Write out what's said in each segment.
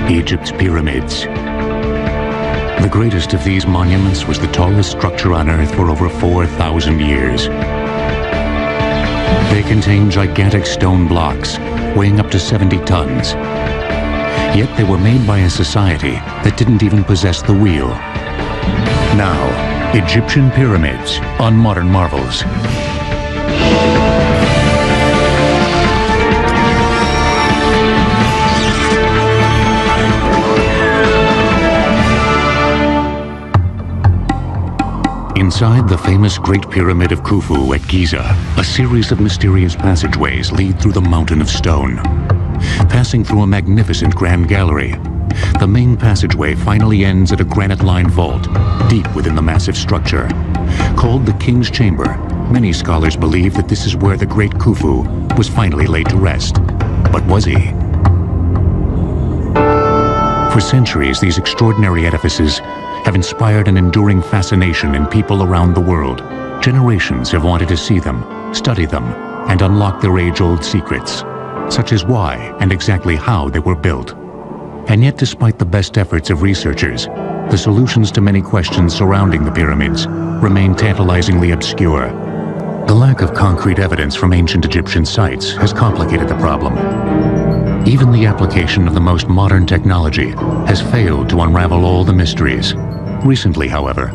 Egypt's pyramids. The greatest of these monuments was the tallest structure on Earth for over 4,000 years. They contain gigantic stone blocks, weighing up to 70 tons. Yet they were made by a society that didn't even possess the wheel. Now, Egyptian pyramids on Modern Marvels. Inside the famous Great Pyramid of Khufu at Giza, a series of mysterious passageways lead through the mountain of stone. Passing through a magnificent grand gallery, the main passageway finally ends at a granite-lined vault, deep within the massive structure. Called the King's Chamber, many scholars believe that this is where the great Khufu was finally laid to rest. But was he? For centuries, these extraordinary edifices have inspired an enduring fascination in people around the world. Generations have wanted to see them, study them, and unlock their age-old secrets, such as why and exactly how they were built. And yet, despite the best efforts of researchers, the solutions to many questions surrounding the pyramids remain tantalizingly obscure. The lack of concrete evidence from ancient Egyptian sites has complicated the problem. Even the application of the most modern technology has failed to unravel all the mysteries. Recently, however,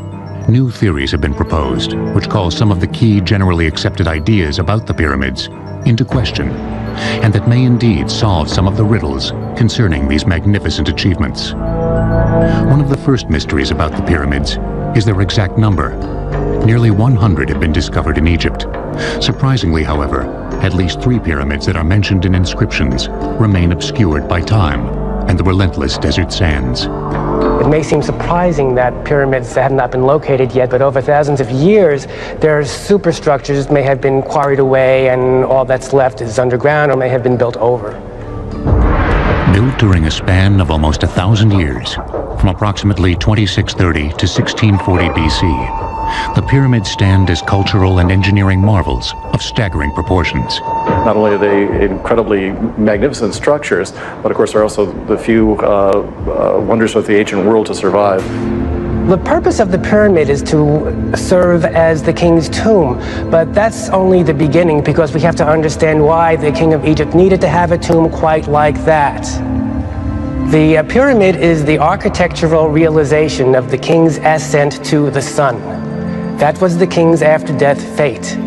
new theories have been proposed, which call some of the key generally accepted ideas about the pyramids into question, and that may indeed solve some of the riddles concerning these magnificent achievements. One of the first mysteries about the pyramids is their exact number. Nearly 100 have been discovered in Egypt. Surprisingly, however, at least 3 pyramids that are mentioned in inscriptions remain obscured by time and the relentless desert sands. It may seem surprising that pyramids have not been located yet, but over thousands of years, their superstructures may have been quarried away and all that's left is underground or may have been built over. Built during a span of almost 1,000 years, from approximately 2630 to 1640 BC, the pyramids stand as cultural and engineering marvels of staggering proportions. Not only are they incredibly magnificent structures, but of course they're also the few wonders of the ancient world to survive. The purpose of the pyramid is to serve as the king's tomb, but that's only the beginning because we have to understand why the king of Egypt needed to have a tomb quite like that. The pyramid is the architectural realization of the king's ascent to the sun. That was the king's after-death fate.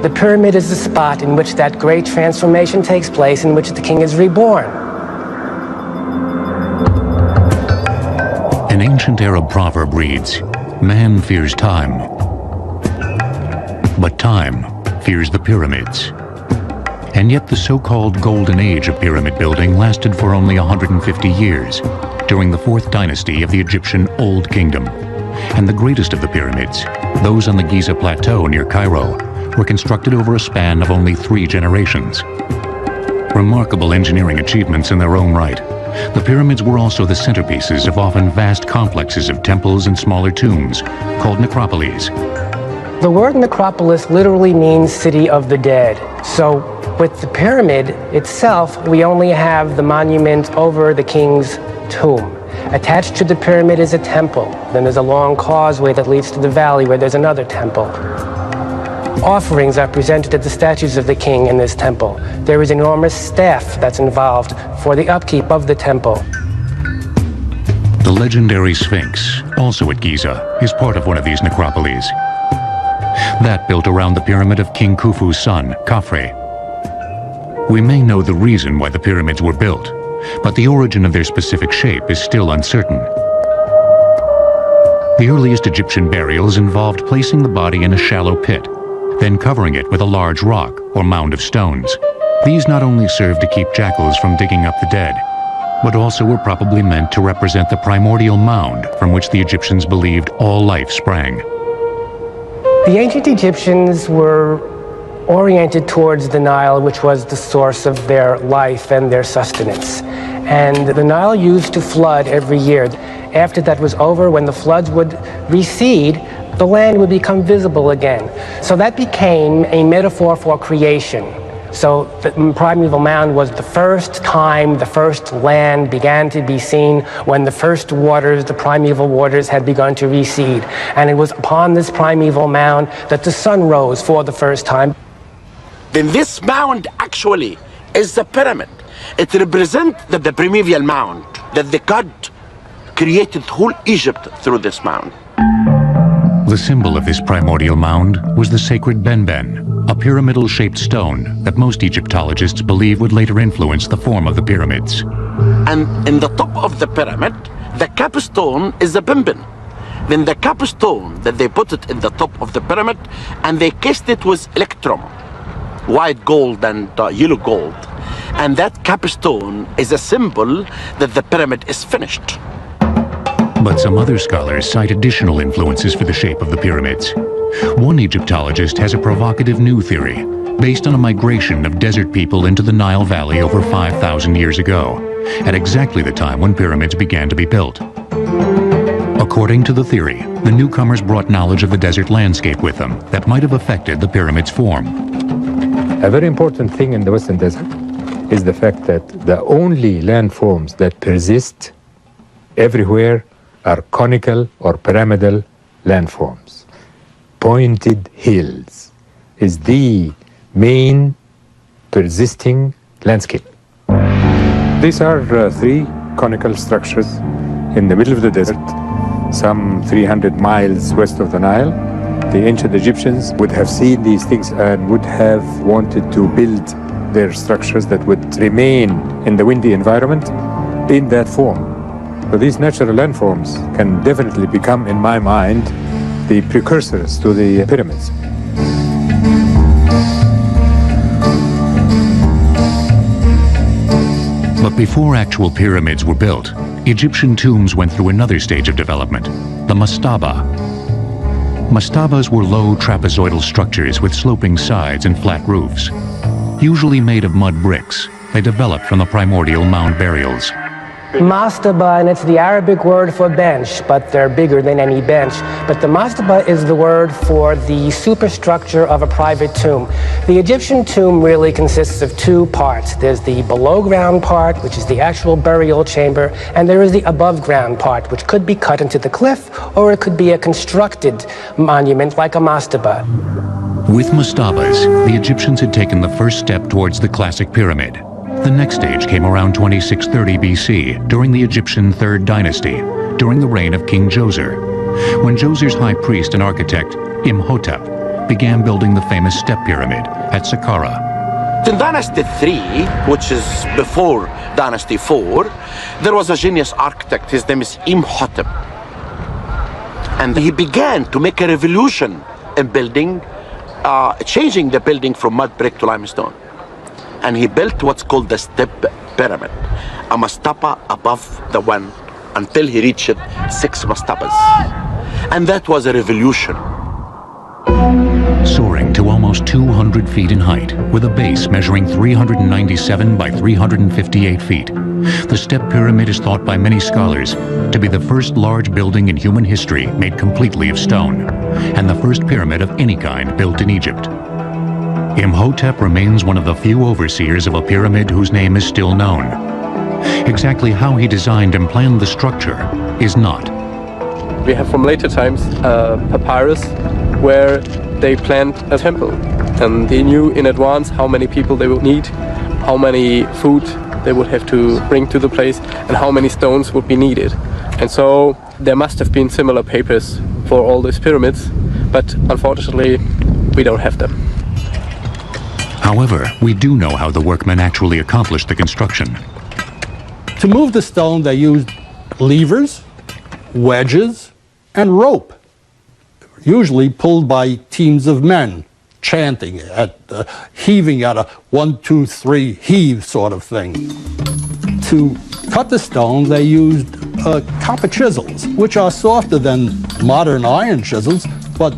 The pyramid is the spot in which that great transformation takes place, in which the king is reborn. An ancient Arab proverb reads, "Man fears time, but time fears the pyramids." And yet the so-called golden age of pyramid building lasted for only 150 years, during the 4th dynasty of the Egyptian Old Kingdom. And the greatest of the pyramids, those on the Giza plateau near Cairo, were constructed over a span of only 3 generations. Remarkable engineering achievements in their own right, the pyramids were also the centerpieces of often vast complexes of temples and smaller tombs, called necropolis. The word necropolis literally means city of the dead. So with the pyramid itself, we only have the monument over the king's tomb. Attached to the pyramid is a temple. Then there's a long causeway that leads to the valley where there's another temple. Offerings are presented to the statues of the king in this temple. There is enormous staff that's involved for the upkeep of the temple. The legendary Sphinx, also at Giza, is part of one of these necropolis. That built around the pyramid of King Khufu's son, Khafre. We may know the reason why the pyramids were built, but the origin of their specific shape is still uncertain. The earliest Egyptian burials involved placing the body in a shallow pit, then covering it with a large rock or mound of stones. These not only served to keep jackals from digging up the dead, but also were probably meant to represent the primordial mound from which the Egyptians believed all life sprang. The ancient Egyptians were oriented towards the Nile, which was the source of their life and their sustenance. And the Nile used to flood every year. After that was over, when the floods would recede, the land would become visible again. So that became a metaphor for creation. So the primeval mound was the first time the first land began to be seen, when the first waters, the primeval waters, had begun to recede. And it was upon this primeval mound that the sun rose for the first time. Then this mound actually is the pyramid. It represents the primeval mound, that the god created whole Egypt through this mound. The symbol of this primordial mound was the sacred benben, a pyramidal-shaped stone that most Egyptologists believe would later influence the form of the pyramids. And in the top of the pyramid, the capstone is the benben. Then the capstone, that they put it in the top of the pyramid, and they cased it with electrum, white gold and yellow gold. And that capstone is a symbol that the pyramid is finished. But some other scholars cite additional influences for the shape of the pyramids. One Egyptologist has a provocative new theory, based on a migration of desert people into the Nile Valley over 5,000 years ago, at exactly the time when pyramids began to be built. According to the theory, the newcomers brought knowledge of the desert landscape with them that might have affected the pyramid's form. A very important thing in the Western Desert is the fact that the only landforms that persist everywhere are conical or pyramidal landforms. Pointed hills is the main persisting landscape. These are three conical structures in the middle of the desert, some 300 miles west of the Nile. The ancient Egyptians would have seen these things and would have wanted to build their structures that would remain in the windy environment in that form. So these natural landforms can definitely become, in my mind, the precursors to the pyramids. But before actual pyramids were built, Egyptian tombs went through another stage of development, the mastaba. Mastabas were low trapezoidal structures with sloping sides and flat roofs. Usually made of mud bricks, they developed from the primordial mound burials. Mastaba, and it's the Arabic word for bench, but they're bigger than any bench. But the mastaba is the word for the superstructure of a private tomb. The Egyptian tomb really consists of two parts. There's the below ground part, which is the actual burial chamber, and there is the above ground part, which could be cut into the cliff, or it could be a constructed monument like a mastaba. With mastabas, the Egyptians had taken the first step towards the classic pyramid. The next stage came around 2630 BC, during the Egyptian Third Dynasty, during the reign of King Djoser, when Djoser's high priest and architect, Imhotep, began building the famous step pyramid at Saqqara. In Dynasty 3, which is before Dynasty 4, there was a genius architect. His name is Imhotep. And he began to make a revolution in building, changing the building from mud brick to limestone. And he built what's called the step pyramid, a mastaba above the one, until he reached 6 mastabas. And that was a revolution. Soaring to almost 200 feet in height, with a base measuring 397 by 358 feet, the step pyramid is thought by many scholars to be the first large building in human history made completely of stone, and the first pyramid of any kind built in Egypt. Imhotep remains one of the few overseers of a pyramid whose name is still known. Exactly how he designed and planned the structure is not. We have from later times papyrus where they planned a temple, and they knew in advance how many people they would need, how many food they would have to bring to the place, and how many stones would be needed. And so there must have been similar papers for all these pyramids, but unfortunately we don't have them. However, we do know how the workmen actually accomplished the construction. To move the stone, they used levers, wedges, and rope, usually pulled by teams of men, chanting, heaving at a 1, 2, 3 heave sort of thing. To cut the stone, they used copper chisels, which are softer than modern iron chisels, but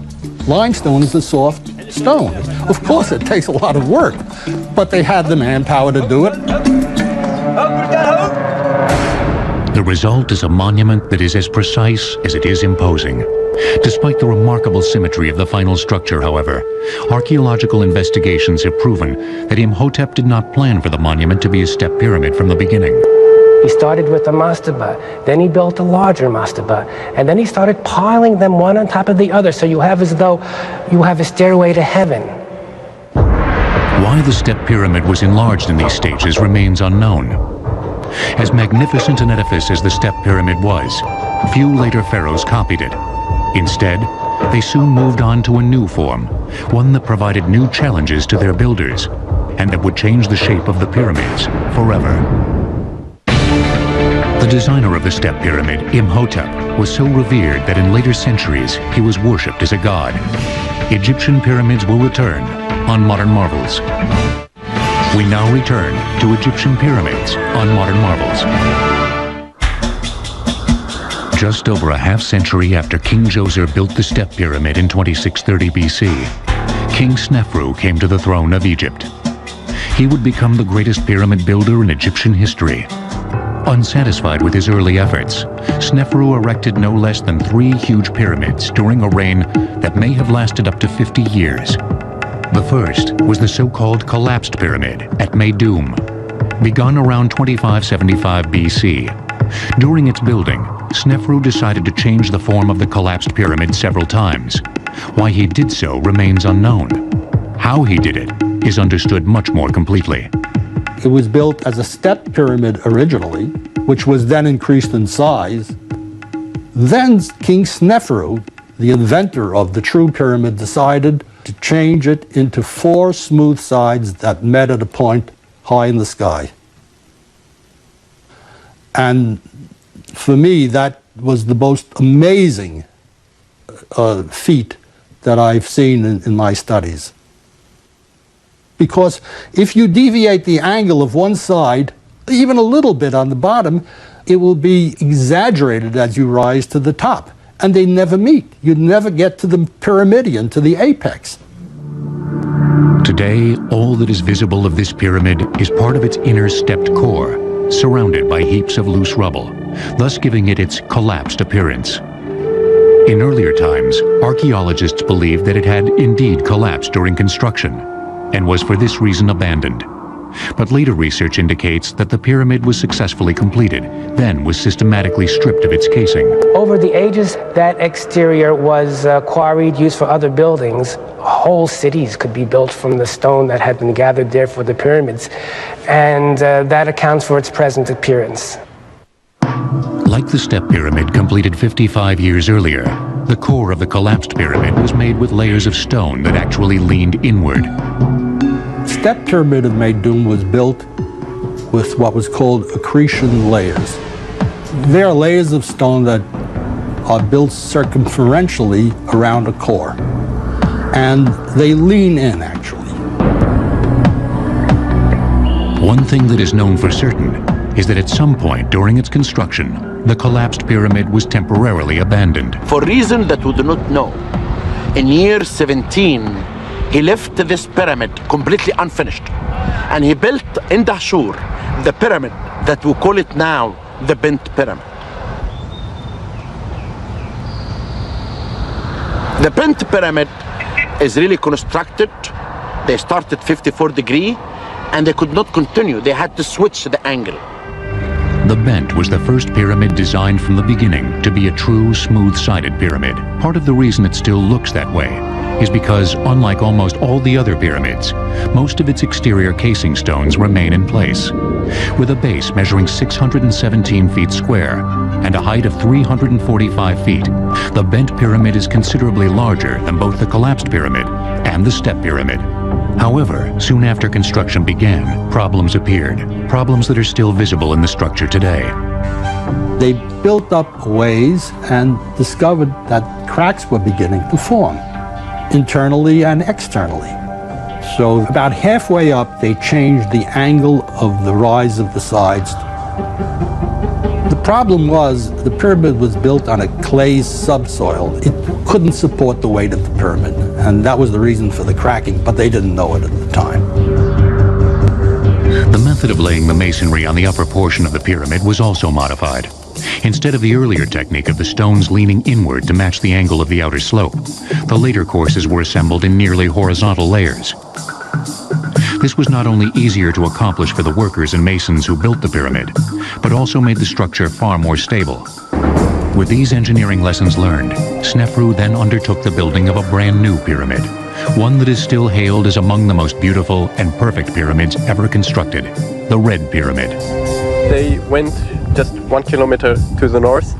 limestone is a soft stone. Of course, it takes a lot of work, but they had the manpower to do it. The result is a monument that is as precise as it is imposing. Despite the remarkable symmetry of the final structure, however, archaeological investigations have proven that Imhotep did not plan for the monument to be a step pyramid from the beginning. He started with a mastaba, then he built a larger mastaba, and then he started piling them one on top of the other, so you have as though you have a stairway to heaven. Why the step pyramid was enlarged in these stages remains unknown. As magnificent an edifice as the step pyramid was, few later pharaohs copied it. Instead, they soon moved on to a new form, one that provided new challenges to their builders, and that would change the shape of the pyramids forever. The designer of the step pyramid, Imhotep, was so revered that in later centuries he was worshipped as a god. Egyptian pyramids will return on Modern Marvels. We now return to Egyptian pyramids on Modern Marvels. Just over a half-century after King Djoser built the step pyramid in 2630 BC, King Snefru came to the throne of Egypt. He would become the greatest pyramid builder in Egyptian history. Unsatisfied with his early efforts, Snefru erected no less than 3 huge pyramids during a reign that may have lasted up to 50 years. The first was the so-called collapsed pyramid at Meidum, begun around 2575 BC. During its building, Snefru decided to change the form of the collapsed pyramid several times. Why he did so remains unknown. How he did it is understood much more completely. It was built as a step pyramid originally, which was then increased in size. Then King Snefru, the inventor of the true pyramid, decided to change it into 4 smooth sides that met at a point high in the sky. And for me, that was the most amazing feat that I've seen in my studies. Because if you deviate the angle of one side, even a little bit on the bottom, it will be exaggerated as you rise to the top. And they never meet. You never get to the pyramidion, to the apex. Today, all that is visible of this pyramid is part of its inner stepped core, surrounded by heaps of loose rubble, thus giving it its collapsed appearance. In earlier times, archaeologists believed that it had indeed collapsed during construction, and was for this reason abandoned. But later research indicates that the pyramid was successfully completed, then was systematically stripped of its casing. Over the ages, that exterior was quarried, used for other buildings. Whole cities could be built from the stone that had been gathered there for the pyramids, and that accounts for its present appearance. Like the step pyramid completed 55 years earlier, the core of the collapsed pyramid was made with layers of stone that actually leaned inward. The step pyramid of Meidum was built with what was called accretion layers. They are layers of stone that are built circumferentially around a core, and they lean in, actually. One thing that is known for certain is that at some point during its construction, the collapsed pyramid was temporarily abandoned. For reasons that we do not know, in year 17, he left this pyramid completely unfinished. And he built in Dahshur the pyramid that we call it now the Bent Pyramid. The Bent Pyramid is really constructed. They started 54 degrees and they could not continue. They had to switch the angle. The Bent was the first pyramid designed from the beginning to be a true smooth-sided pyramid. Part of the reason it still looks that way is because, unlike almost all the other pyramids, most of its exterior casing stones remain in place. With a base measuring 617 feet square and a height of 345 feet, the Bent Pyramid is considerably larger than both the collapsed pyramid and the step pyramid. However, soon after construction began, problems appeared, problems that are still visible in the structure today. They built up ways and discovered that cracks were beginning to form, internally and externally. So about halfway up, they changed the angle of the rise of the sides. The problem was the pyramid was built on a clay subsoil. It couldn't support the weight of the pyramid, and that was the reason for the cracking, but they didn't know it at the time. The method of laying the masonry on the upper portion of the pyramid was also modified. Instead of the earlier technique of the stones leaning inward to match the angle of the outer slope, the later courses were assembled in nearly horizontal layers. This was not only easier to accomplish for the workers and masons who built the pyramid, but also made the structure far more stable. With these engineering lessons learned, Snefru then undertook the building of a brand new pyramid, one that is still hailed as among the most beautiful and perfect pyramids ever constructed, the Red Pyramid. They went just 1 kilometer to the north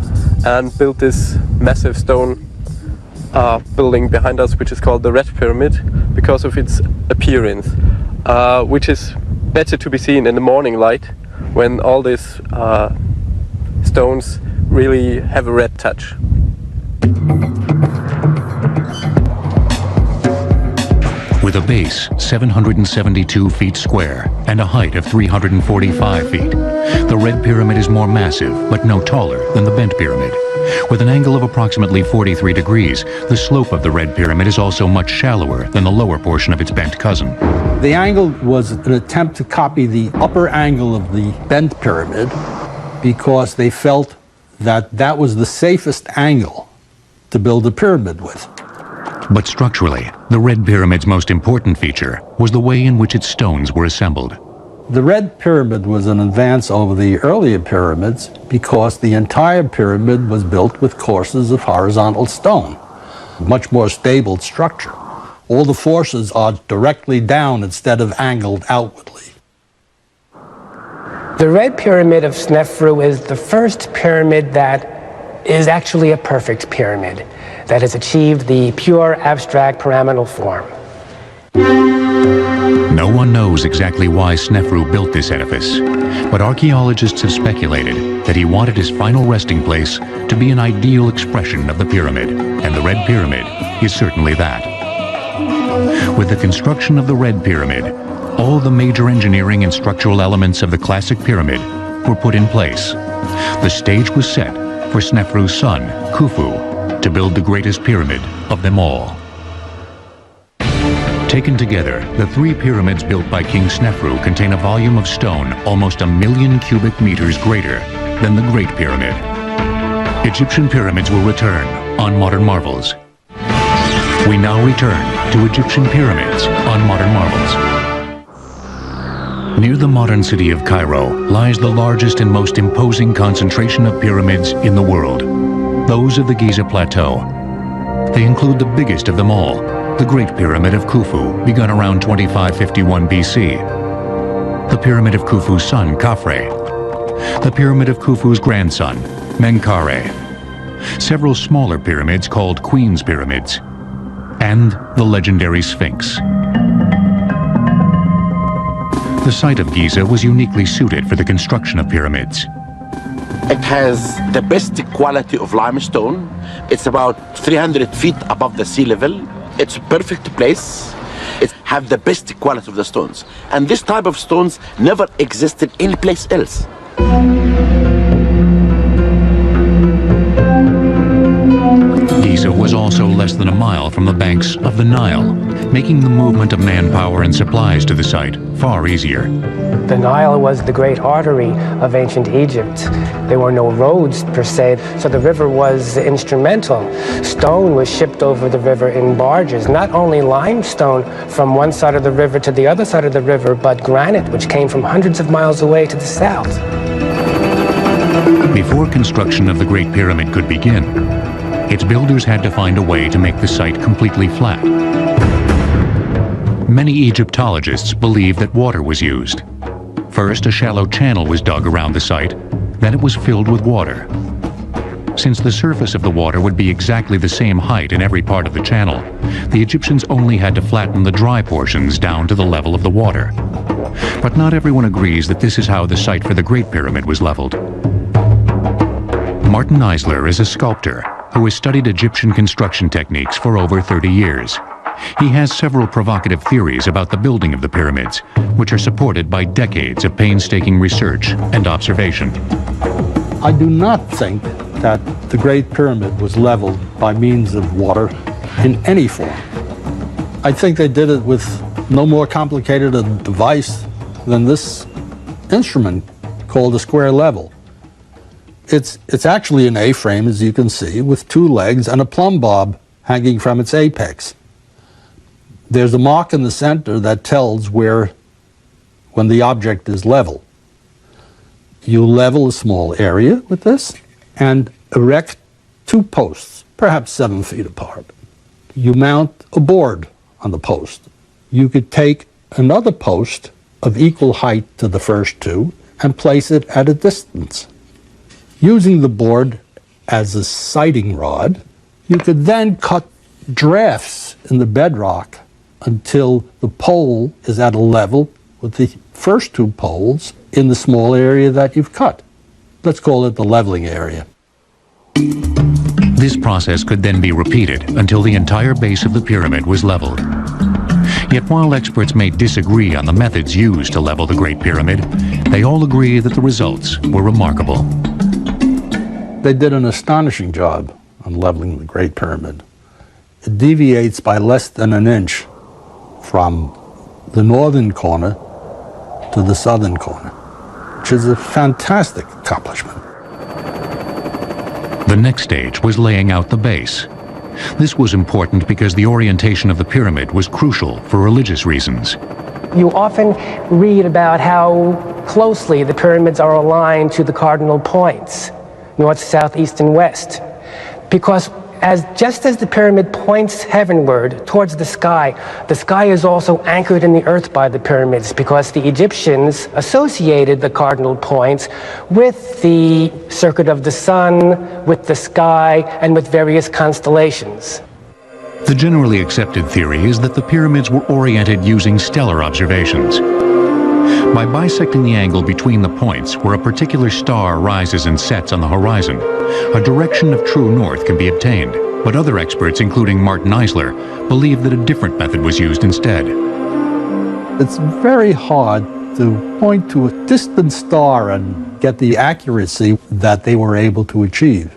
and built this massive stone building behind us, which is called the Red Pyramid, because of its appearance, which is better to be seen in the morning light when all these stones really have a red touch. With a base 772 feet square and a height of 345 feet, the Red Pyramid is more massive but no taller than the Bent Pyramid. With an angle of approximately 43 degrees, the slope of the Red Pyramid is also much shallower than the lower portion of its bent cousin. The angle was an attempt to copy the upper angle of the Bent Pyramid because they felt that that was the safest angle to build a pyramid with. But structurally, the Red Pyramid's most important feature was the way in which its stones were assembled. The Red Pyramid was an advance over the earlier pyramids because the entire pyramid was built with courses of horizontal stone, much more stable structure. All the forces are directly down instead of angled outwardly. The Red Pyramid of Snefru is the first pyramid that is actually a perfect pyramid, that has achieved the pure abstract pyramidal form. No one knows exactly why Snefru built this edifice, but archaeologists have speculated that he wanted his final resting place to be an ideal expression of the pyramid, and the Red Pyramid is certainly that. With the construction of the Red Pyramid, all the major engineering and structural elements of the classic pyramid were put in place. The stage was set for Snefru's son, Khufu, to build the greatest pyramid of them all. Taken together, the three pyramids built by King Snefru contain a volume of stone almost 1 million cubic meters greater than the Great Pyramid. Egyptian pyramids will return on Modern Marvels. We now return to Egyptian pyramids on Modern Marvels. Near the modern city of Cairo lies the largest and most imposing concentration of pyramids in the world, those of the Giza Plateau. They include the biggest of them all, the Great Pyramid of Khufu, begun around 2551 BC, the Pyramid of Khufu's son, Khafre, the Pyramid of Khufu's grandson, Menkaure, several smaller pyramids called Queen's Pyramids, and the legendary Sphinx. The site of Giza was uniquely suited for the construction of pyramids. It has the best quality of limestone. It's about 300 feet above the sea level. It's a perfect place. It have the best quality of the stones. And this type of stones never existed any place else. Giza was also less than a mile from the banks of the Nile, making the movement of manpower and supplies to the site far easier. The Nile was the great artery of ancient Egypt. There were no roads per se, so the river was instrumental. Stone was shipped over the river in barges, not only limestone from one side of the river to the other side of the river, but granite, which came from hundreds of miles away to the south. Before construction of the Great Pyramid could begin, its builders had to find a way to make the site completely flat. Many Egyptologists believe that water was used. First, a shallow channel was dug around the site, then it was filled with water. Since the surface of the water would be exactly the same height in every part of the channel, the Egyptians only had to flatten the dry portions down to the level of the water. But not everyone agrees that this is how the site for the Great Pyramid was leveled. Martin Eisler is a sculptor who has studied Egyptian construction techniques for over 30 years. He has several provocative theories about the building of the pyramids, which are supported by decades of painstaking research and observation. I do not think that the Great Pyramid was leveled by means of water in any form. I think they did it with no more complicated a device than this instrument called a square level. It's actually an A-frame, as you can see, with 2 legs and a plumb bob hanging from its apex. There's a mark in the center that tells when the object is level. You level a small area with this and erect 2 posts, perhaps 7 feet apart. You mount a board on the post. You could take another post of equal height to the first 2 and place it at a distance. Using the board as a sighting rod, you could then cut drafts in the bedrock until the pole is at a level with the first 2 poles in the small area that you've cut. Let's call it the leveling area. This process could then be repeated until the entire base of the pyramid was leveled. Yet while experts may disagree on the methods used to level the Great Pyramid, they all agree that the results were remarkable. They did an astonishing job on leveling the Great Pyramid. It deviates by less than an inch from the northern corner to the southern corner, which is a fantastic accomplishment. The next stage was laying out the base. This was important because the orientation of the pyramid was crucial for religious reasons. You often read about how closely the pyramids are aligned to the cardinal points, north, south, east, and west. Because just as the pyramid points heavenward towards the sky is also anchored in the earth by the pyramids, because the Egyptians associated the cardinal points with the circuit of the sun, with the sky, and with various constellations. The generally accepted theory is that the pyramids were oriented using stellar observations. By bisecting the angle between the points where a particular star rises and sets on the horizon, a direction of true north can be obtained. But other experts, including Martin Eisler, believe that a different method was used instead. It's very hard to point to a distant star and get the accuracy that they were able to achieve.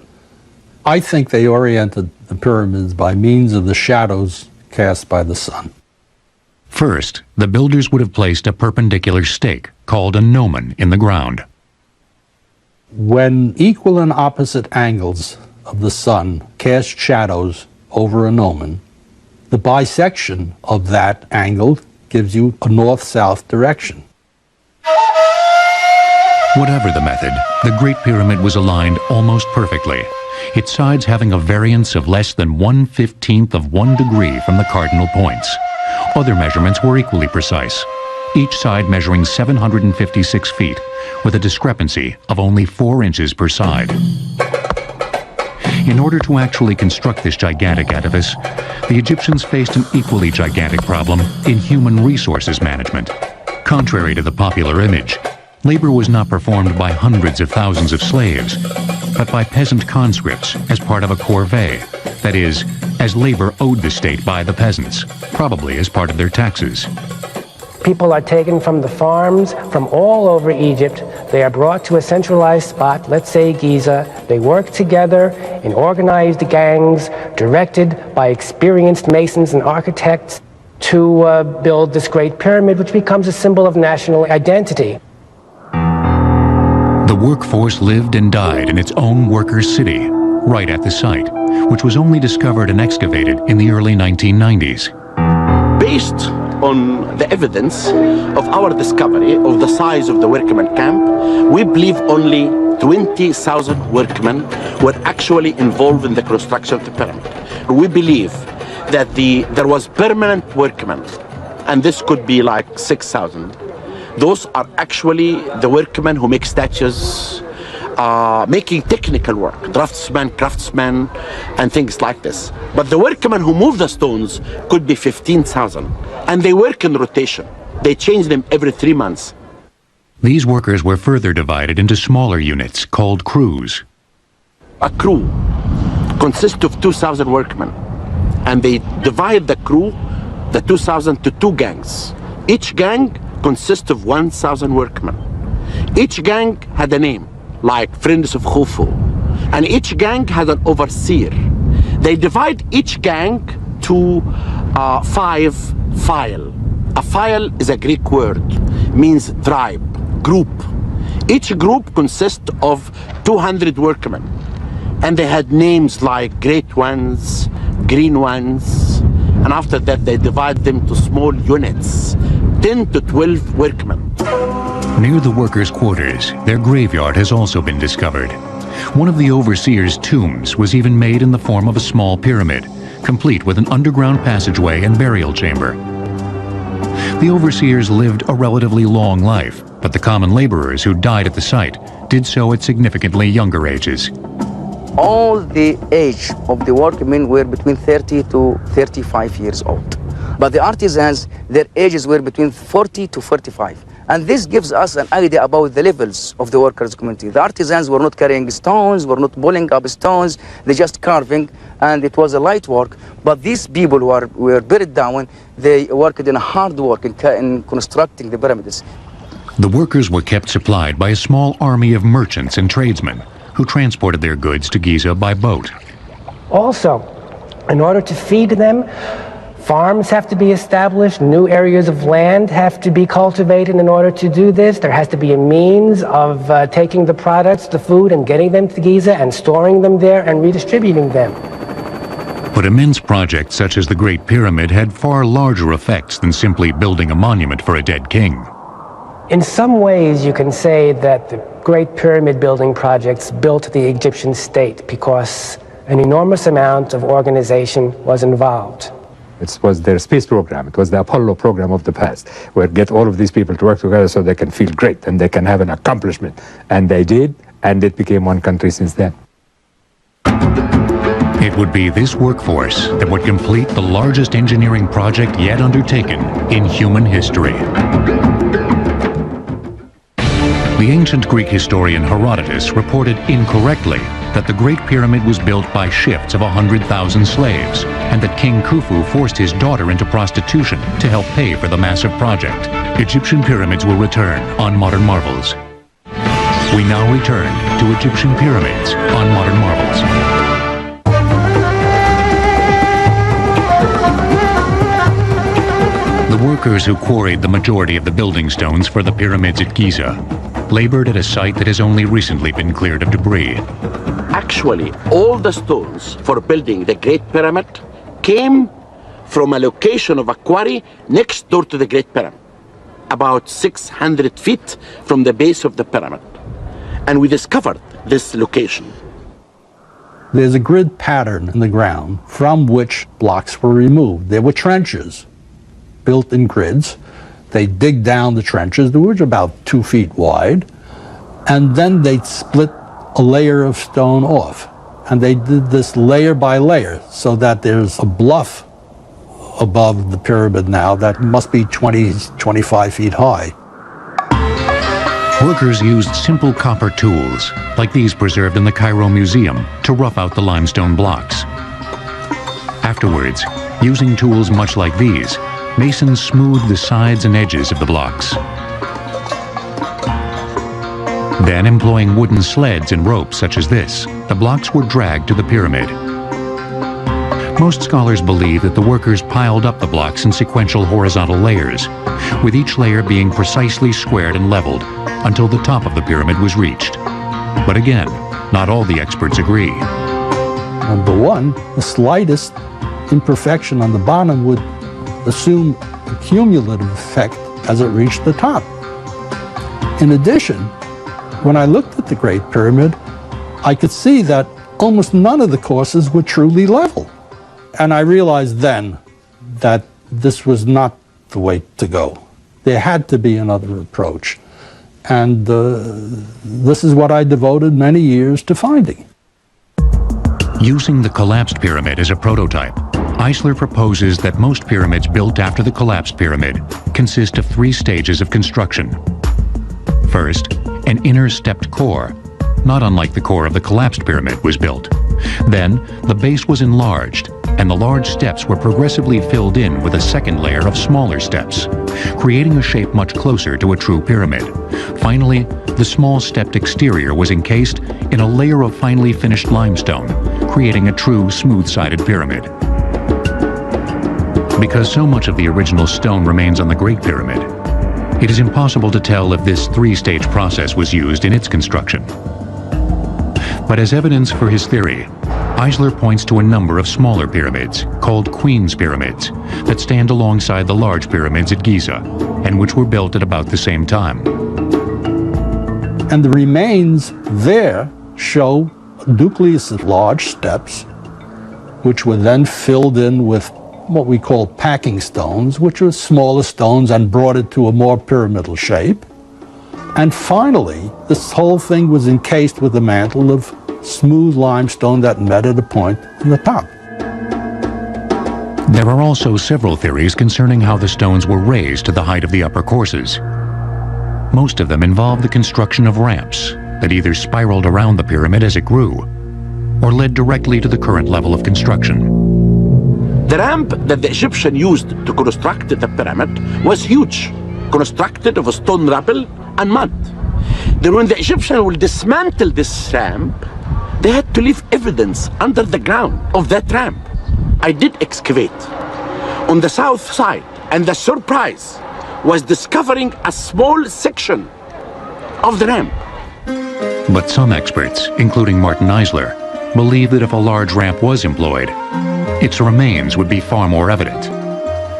I think they oriented the pyramids by means of the shadows cast by the sun. First, the builders would have placed a perpendicular stake, called a gnomon, in the ground. When equal and opposite angles of the sun cast shadows over a gnomon, the bisection of that angle gives you a north-south direction. Whatever the method, the Great Pyramid was aligned almost perfectly, its sides having a variance of less than 1/15 of 1 degree from the cardinal points. Other measurements were equally precise, each side measuring 756 feet, with a discrepancy of only 4 inches per side. In order to actually construct this gigantic edifice, the Egyptians faced an equally gigantic problem in human resources management. Contrary to the popular image, labor was not performed by hundreds of thousands of slaves, but by peasant conscripts as part of a corvée, that is, as labor owed the state by the peasants, probably as part of their taxes. People are taken from the farms from all over Egypt. They are brought to a centralized spot, let's say Giza. They work together in organized gangs, directed by experienced masons and architects to build this Great Pyramid, which becomes a symbol of national identity. The workforce lived and died in its own workers' city, right at the site, which was only discovered and excavated in the early 1990s. Based on the evidence of our discovery of the size of the workman camp, we believe only 20,000 workmen were actually involved in the construction of the pyramid. We believe that there was permanent workmen, and this could be like 6,000. Those are actually the workmen who make statues, making technical work, draftsmen, craftsmen, and things like this. But the workmen who move the stones could be 15,000, and they work in rotation. They change them every 3 months. These workers were further divided into smaller units called crews. A crew consists of 2,000 workmen, and they divide the crew, the 2,000, to 2 gangs. Each gang consists of 1,000 workmen. Each gang had a name, like Friends of Khufu, and each gang had an overseer. They divide each gang to 5 file. A file is a Greek word, means tribe, group. Each group consists of 200 workmen, and they had names like Great Ones, Green Ones, and after that they divide them to small units, 10 to 12 workmen. Near the workers' quarters, their graveyard has also been discovered. One of the overseers' tombs was even made in the form of a small pyramid, complete with an underground passageway and burial chamber. The overseers lived a relatively long life, but the common laborers who died at the site did so at significantly younger ages. All the age of the workmen were between 30 to 35 years old. But the artisans, their ages were between 40 to 45. And this gives us an idea about the levels of the workers' community. The artisans were not carrying stones, were not pulling up stones, they just carving, and it was a light work. But these people who were buried down, they worked in hard work in constructing the pyramids. The workers were kept supplied by a small army of merchants and tradesmen who transported their goods to Giza by boat. Also, in order to feed them, farms have to be established, new areas of land have to be cultivated in order to do this. There has to be a means of taking the products, the food, and getting them to Giza and storing them there and redistributing them. But immense projects such as the Great Pyramid had far larger effects than simply building a monument for a dead king. In some ways, you can say that the Great Pyramid building projects built the Egyptian state because an enormous amount of organization was involved. It was their space program. It was the Apollo program of the past, where get all of these people to work together so they can feel great and they can have an accomplishment. And they did, and it became one country since then. It would be this workforce that would complete the largest engineering project yet undertaken in human history. The ancient Greek historian Herodotus reported incorrectly that the Great Pyramid was built by shifts of 100,000 slaves, and that King Khufu forced his daughter into prostitution to help pay for the massive project. Egyptian pyramids will return on Modern Marvels. We now return to Egyptian pyramids on Modern Marvels. The workers who quarried the majority of the building stones for the pyramids at Giza labored at a site that has only recently been cleared of debris. Actually, all the stones for building the Great Pyramid came from a location of a quarry next door to the Great Pyramid, about 600 feet from the base of the pyramid. And we discovered this location. There's a grid pattern in the ground from which blocks were removed. There were trenches built in grids. They dig down the trenches, which were about 2 feet wide, and then they split a layer of stone off. And they did this layer by layer so that there's a bluff above the pyramid now that must be 20, 25 feet high. Workers used simple copper tools, like these preserved in the Cairo Museum, to rough out the limestone blocks. Afterwards, using tools much like these, masons smoothed the sides and edges of the blocks. Then, employing wooden sleds and ropes such as this, the blocks were dragged to the pyramid. Most scholars believe that the workers piled up the blocks in sequential horizontal layers, with each layer being precisely squared and leveled until the top of the pyramid was reached. But again, not all the experts agree. Number one, the slightest imperfection on the bottom would assume a cumulative effect as it reached the top. In addition, when I looked at the Great Pyramid, I could see that almost none of the courses were truly level. And I realized then that this was not the way to go. There had to be another approach. And this is what I devoted many years to finding. Using the collapsed pyramid as a prototype, Eisler proposes that most pyramids built after the collapsed pyramid consist of 3 stages of construction. First, an inner stepped core, not unlike the core of the collapsed pyramid, was built. Then, the base was enlarged, and the large steps were progressively filled in with a second layer of smaller steps, creating a shape much closer to a true pyramid. Finally, the small stepped exterior was encased in a layer of finely finished limestone, creating a true smooth-sided pyramid. Because so much of the original stone remains on the Great Pyramid, It is impossible to tell if this three-stage process was used in its construction. But as evidence for his theory, Eisler points to a number of smaller pyramids, called Queen's Pyramids, that stand alongside the large pyramids at Giza, and which were built at about the same time. And the remains there show a nucleus of large steps, which were then filled in with what we call packing stones, which are smaller stones, and brought it to a more pyramidal shape. And finally, this whole thing was encased with a mantle of smooth limestone that met at a point in the top. There are also several theories concerning how the stones were raised to the height of the upper courses. Most of them involve the construction of ramps that either spiraled around the pyramid as it grew, or led directly to the current level of construction. The ramp that the Egyptians used to construct the pyramid was huge, constructed of stone rubble and mud. Then when the Egyptians will dismantle this ramp, they had to leave evidence under the ground of that ramp. I did excavate on the south side, and the surprise was discovering a small section of the ramp. But some experts, including Martin Eisler, believe that if a large ramp was employed, its remains would be far more evident.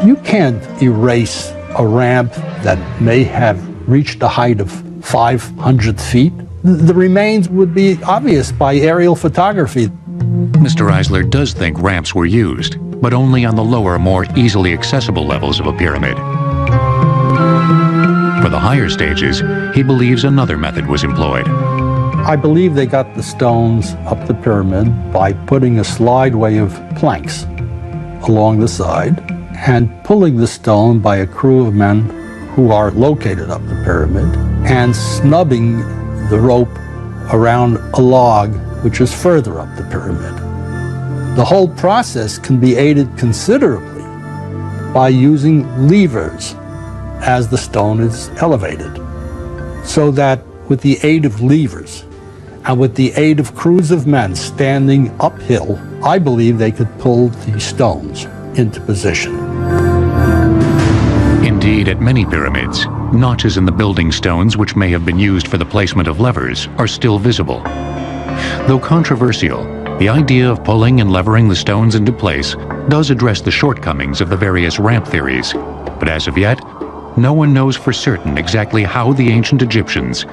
You can't erase a ramp that may have reached a height of 500 feet. The remains would be obvious by aerial photography. Mr. Eisler does think ramps were used, but only on the lower, more easily accessible levels of a pyramid. For the higher stages, he believes another method was employed. I believe they got the stones up the pyramid by putting a slideway of planks along the side and pulling the stone by a crew of men who are located up the pyramid and snubbing the rope around a log which is further up the pyramid. The whole process can be aided considerably by using levers as the stone is elevated, so that with the aid of levers and with the aid of crews of men standing uphill, I believe they could pull these stones into position. Indeed, at many pyramids, notches in the building stones which may have been used for the placement of levers are still visible. Though controversial, the idea of pulling and levering the stones into place does address the shortcomings of the various ramp theories, but as of yet, no one knows for certain exactly how the ancient Egyptians,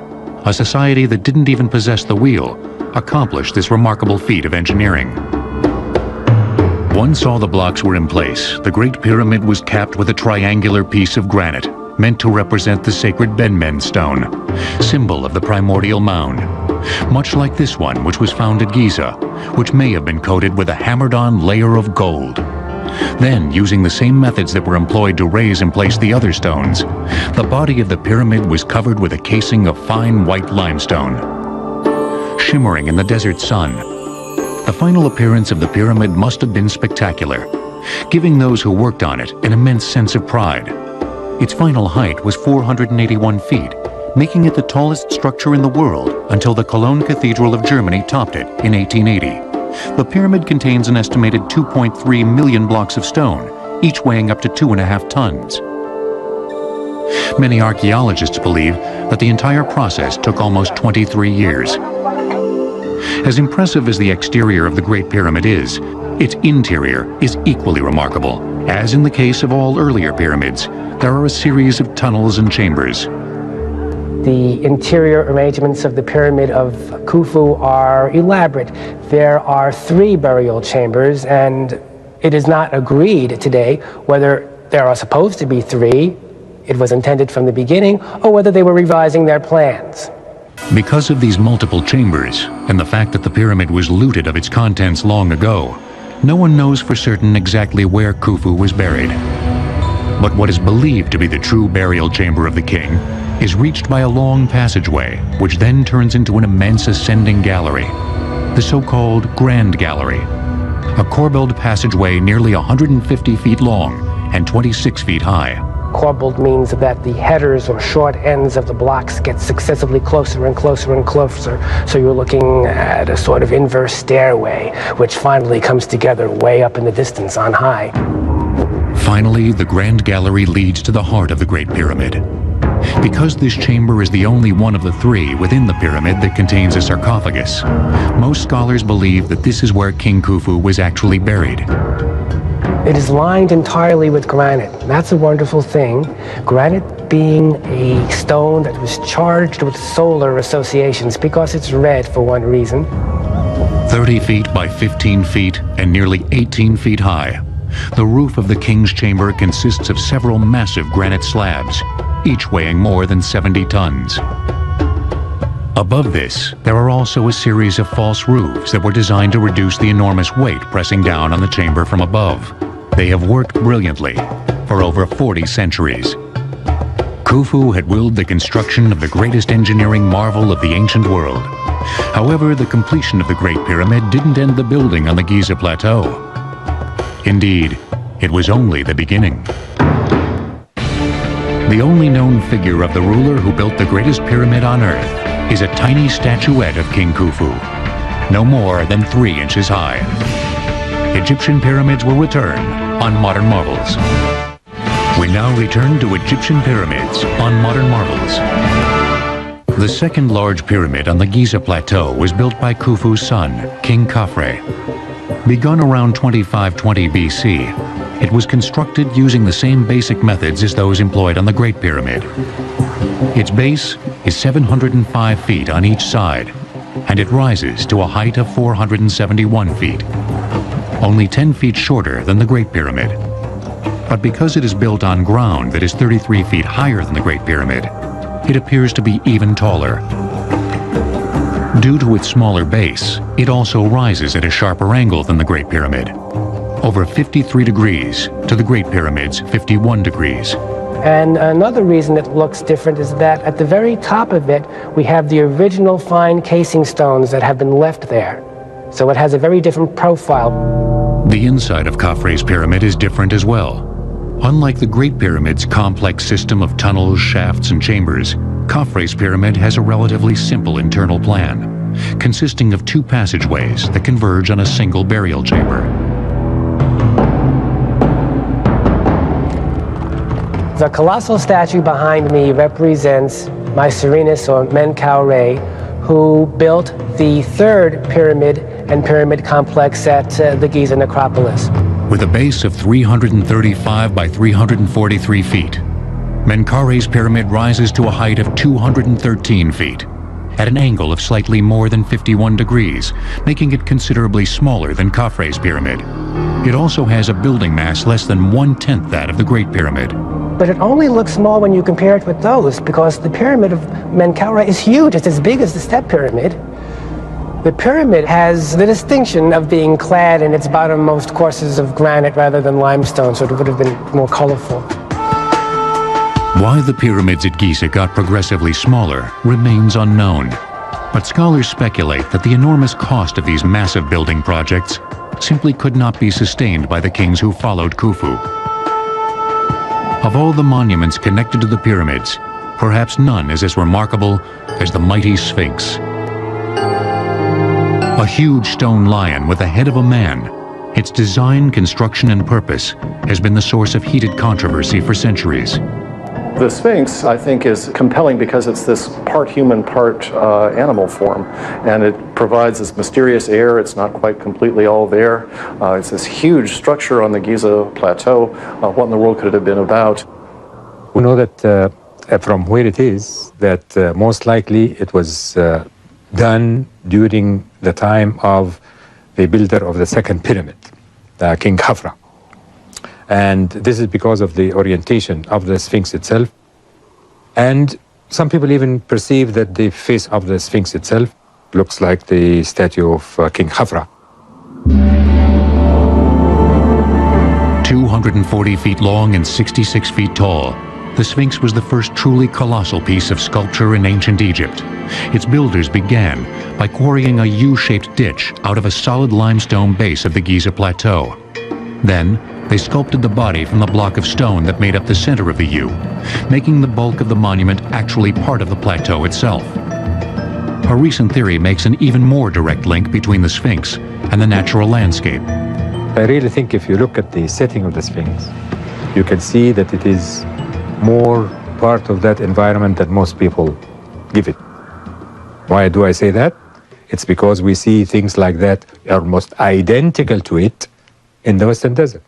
a society that didn't even possess the wheel, accomplished this remarkable feat of engineering. Once all the blocks were in place, the Great Pyramid was capped with a triangular piece of granite, meant to represent the sacred Ben-Men stone, symbol of the primordial mound, much like this one which was found at Giza, which may have been coated with a hammered-on layer of gold. Then, using the same methods that were employed to raise and place the other stones, the body of the pyramid was covered with a casing of fine white limestone. Shimmering in the desert sun, the final appearance of the pyramid must have been spectacular, giving those who worked on it an immense sense of pride. Its final height was 481 feet, making it the tallest structure in the world until the Cologne Cathedral of Germany topped it in 1880. The pyramid contains an estimated 2.3 million blocks of stone, each weighing up to 2.5 tons. Many archaeologists believe that the entire process took almost 23 years. As impressive as the exterior of the Great Pyramid is, its interior is equally remarkable. As in the case of all earlier pyramids, there are a series of tunnels and chambers. The interior arrangements of the Pyramid of Khufu are elaborate. There are 3 burial chambers, and it is not agreed today whether there are supposed to be 3, it was intended from the beginning, or whether they were revising their plans. Because of these multiple chambers, and the fact that the pyramid was looted of its contents long ago, no one knows for certain exactly where Khufu was buried. But what is believed to be the true burial chamber of the king is reached by a long passageway, which then turns into an immense ascending gallery, the so-called Grand Gallery, a corbelled passageway nearly 150 feet long and 26 feet high. Corbelled means that the headers or short ends of the blocks get successively closer and closer and closer, so you're looking at a sort of inverse stairway, which finally comes together way up in the distance on high. Finally, the Grand Gallery leads to the heart of the Great Pyramid. Because this chamber is the only one of the three within the pyramid that contains a sarcophagus, most scholars believe that this is where King Khufu was actually buried. It is lined entirely with granite. That's a wonderful thing. Granite being a stone that was charged with solar associations because it's red for one reason. 30 feet by 15 feet and nearly 18 feet high, the roof of the king's chamber consists of several massive granite slabs, each weighing more than 70 tons. Above this, there are also a series of false roofs that were designed to reduce the enormous weight pressing down on the chamber from above. They have worked brilliantly for over 40 centuries. Khufu had willed the construction of the greatest engineering marvel of the ancient world. However, the completion of the Great Pyramid didn't end the building on the Giza Plateau. Indeed, it was only the beginning. The only known figure of the ruler who built the greatest pyramid on Earth is a tiny statuette of King Khufu, no more than 3 inches high. Egyptian pyramids will return on Modern Marvels. We now return to Egyptian pyramids on Modern Marvels. The second large pyramid on the Giza Plateau was built by Khufu's son, King Khafre. Begun around 2520 BC, it was constructed using the same basic methods as those employed on the Great Pyramid. Its base is 705 feet on each side, and it rises to a height of 471 feet, only 10 feet shorter than the Great Pyramid. But because it is built on ground that is 33 feet higher than the Great Pyramid, it appears to be even taller. Due to its smaller base, it also rises at a sharper angle than the Great Pyramid, over 53 degrees to the Great Pyramid's 51 degrees. And another reason it looks different is that at the very top of it, we have the original fine casing stones that have been left there. So it has a very different profile. The inside of Khafre's pyramid is different as well. Unlike the Great Pyramid's complex system of tunnels, shafts, and chambers, Khafre's pyramid has a relatively simple internal plan, consisting of 2 passageways that converge on a single burial chamber. The colossal statue behind me represents Mycerinus, or Menkaure, who built the 3rd pyramid and pyramid complex at the Giza necropolis. With a base of 335 by 343 feet, Menkaure's pyramid rises to a height of 213 feet, at an angle of slightly more than 51 degrees, making it considerably smaller than Khafre's pyramid. It also has a building mass less than 1/10 that of the Great Pyramid. But it only looks small when you compare it with those, because the pyramid of Menkaure is huge. It's as big as the step pyramid. The pyramid has the distinction of being clad in its bottommost courses of granite rather than limestone, so it would have been more colorful. Why the pyramids at Giza got progressively smaller remains unknown, but scholars speculate that the enormous cost of these massive building projects simply could not be sustained by the kings who followed Khufu. Of all the monuments connected to the pyramids, perhaps none is as remarkable as the mighty Sphinx. A huge stone lion with the head of a man, its design, construction, and purpose has been the source of heated controversy for centuries. The Sphinx, I think, is compelling because it's this part human, part animal form, and it provides this mysterious air. It's not quite completely all there. It's this huge structure on the Giza Plateau. What in the world could it have been about? We know that from where it is, that most likely it was done during the time of the builder of the second pyramid, King Khafre. And this is because of the orientation of the Sphinx itself. And some people even perceive that the face of the Sphinx itself looks like the statue of King Khafre. 240 feet long and 66 feet tall, the Sphinx was the first truly colossal piece of sculpture in ancient Egypt. Its builders began by quarrying a U-shaped ditch out of a solid limestone base of the Giza Plateau. Then, they sculpted the body from the block of stone that made up the center of the U, making the bulk of the monument actually part of the plateau itself. A recent theory makes an even more direct link between the Sphinx and the natural landscape. I really think if you look at the setting of the Sphinx, you can see that it is more part of that environment that most people give it. Why do I say that? It's because we see things like that almost identical to it in the Western Desert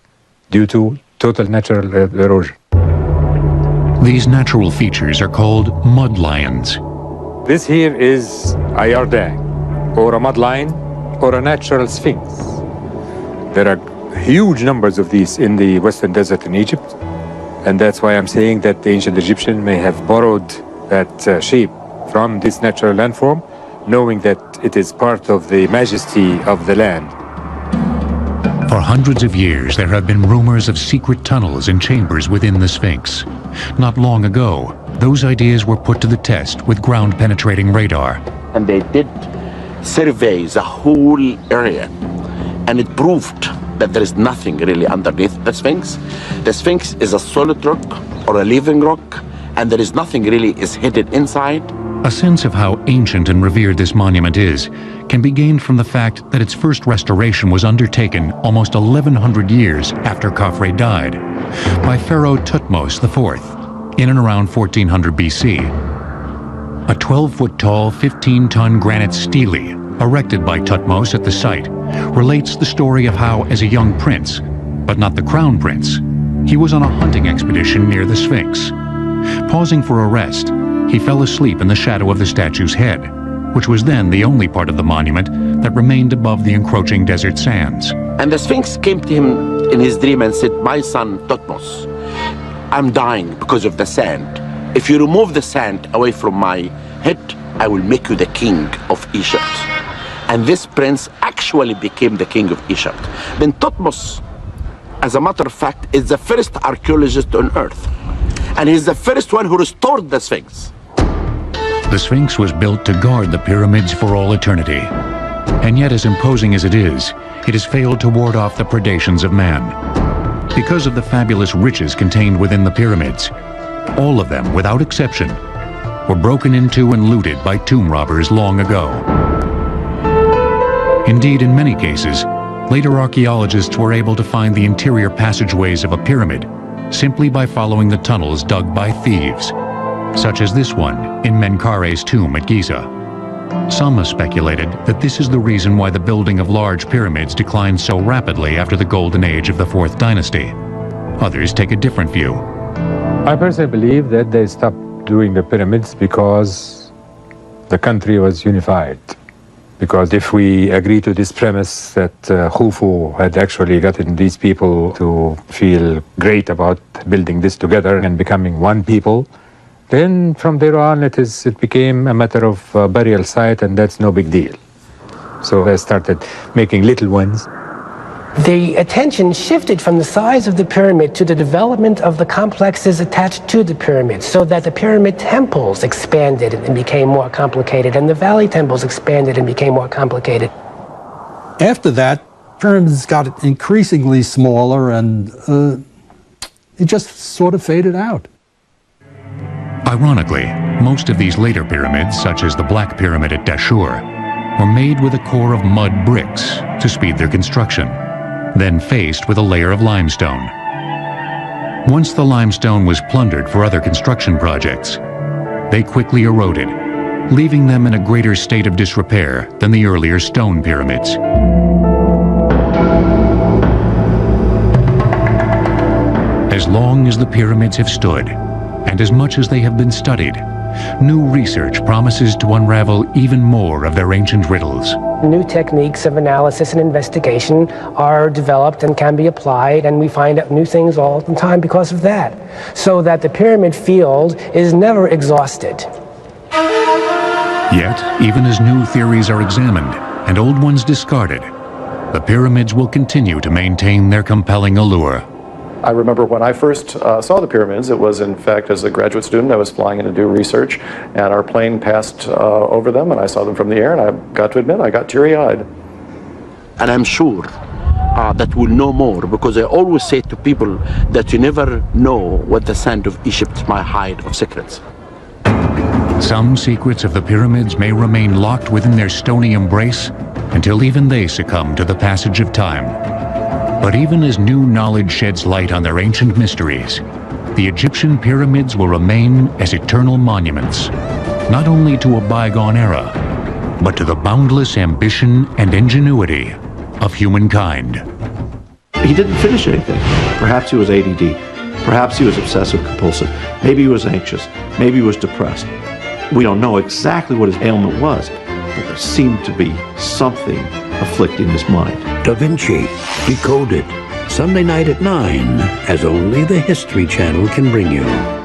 due to total natural erosion. These natural features are called mud lions. This here is a yardang, or a mud lion, or a natural sphinx. There are huge numbers of these in the Western Desert in Egypt, and that's why I'm saying that the ancient Egyptian may have borrowed that shape from this natural landform, knowing that it is part of the majesty of the land. For hundreds of years, there have been rumors of secret tunnels and chambers within the Sphinx. Not long ago, those ideas were put to the test with ground-penetrating radar. And they did survey the whole area, and it proved that there is nothing really underneath the Sphinx. The Sphinx is a solid rock or a living rock, and there is nothing really is hidden inside. A sense of how ancient and revered this monument is can be gained from the fact that its first restoration was undertaken almost 1,100 years after Khafre died by Pharaoh Thutmose IV in and around 1400 BC. A 12-foot-tall, 15-ton granite stele erected by Thutmose at the site relates the story of how, as a young prince, but not the crown prince, he was on a hunting expedition near the Sphinx. Pausing for a rest, he fell asleep in the shadow of the statue's head, which was then the only part of the monument that remained above the encroaching desert sands. And the Sphinx came to him in his dream and said, "My son Thutmose, I'm dying because of the sand. If you remove the sand away from my head, I will make you the king of Egypt." And this prince actually became the king of Egypt. Then Thutmose, as a matter of fact, is the first archaeologist on earth. And he's the first one who restored the Sphinx. The Sphinx was built to guard the pyramids for all eternity. And yet, as imposing as it has failed to ward off the predations of man. Because of the fabulous riches contained within the pyramids, all of them, without exception, were broken into and looted by tomb robbers long ago. Indeed, in many cases, later archaeologists were able to find the interior passageways of a pyramid simply by following the tunnels dug by thieves, such as this one in Menkare's tomb at Giza. Some have speculated that this is the reason why the building of large pyramids declined so rapidly after the golden age of the 4th dynasty. Others take a different view. I personally believe that they stopped doing the pyramids because the country was unified. Because if we agree to this premise that Khufu had actually gotten these people to feel great about building this together and becoming one people, then from there on it became a matter of burial site, and that's no big deal. So they started making little ones. The attention shifted from the size of the pyramid to the development of the complexes attached to the pyramid, so that the pyramid temples expanded and became more complicated, and the valley temples expanded and became more complicated. After that, pyramids got increasingly smaller, and it just sort of faded out. Ironically, most of these later pyramids, such as the Black Pyramid at Dashur, were made with a core of mud bricks to speed their construction, then faced with a layer of limestone. Once the limestone was plundered for other construction projects, they quickly eroded, leaving them in a greater state of disrepair than the earlier stone pyramids. As long as the pyramids have stood, and as much as they have been studied, new research promises to unravel even more of their ancient riddles. New techniques of analysis and investigation are developed and can be applied, and we find out new things all the time because of that. So that the pyramid field is never exhausted. Yet, even as new theories are examined and old ones discarded, the pyramids will continue to maintain their compelling allure. I remember when I first saw the pyramids, it was in fact as a graduate student. I was flying in to do research, and our plane passed over them, and I saw them from the air, and I got to admit, I got teary-eyed. And I'm sure that we'll know more, because I always say to people that you never know what the sand of Egypt might hide of secrets. Some secrets of the pyramids may remain locked within their stony embrace until even they succumb to the passage of time. But even as new knowledge sheds light on their ancient mysteries, the Egyptian pyramids will remain as eternal monuments, not only to a bygone era, but to the boundless ambition and ingenuity of humankind. He didn't finish anything. Perhaps he was ADD. Perhaps he was obsessive compulsive. Maybe he was anxious. Maybe he was depressed. We don't know exactly what his ailment was, but there seemed to be something afflicting his mind. Da Vinci Decoded, Sunday night at 9, as only the History Channel can bring you.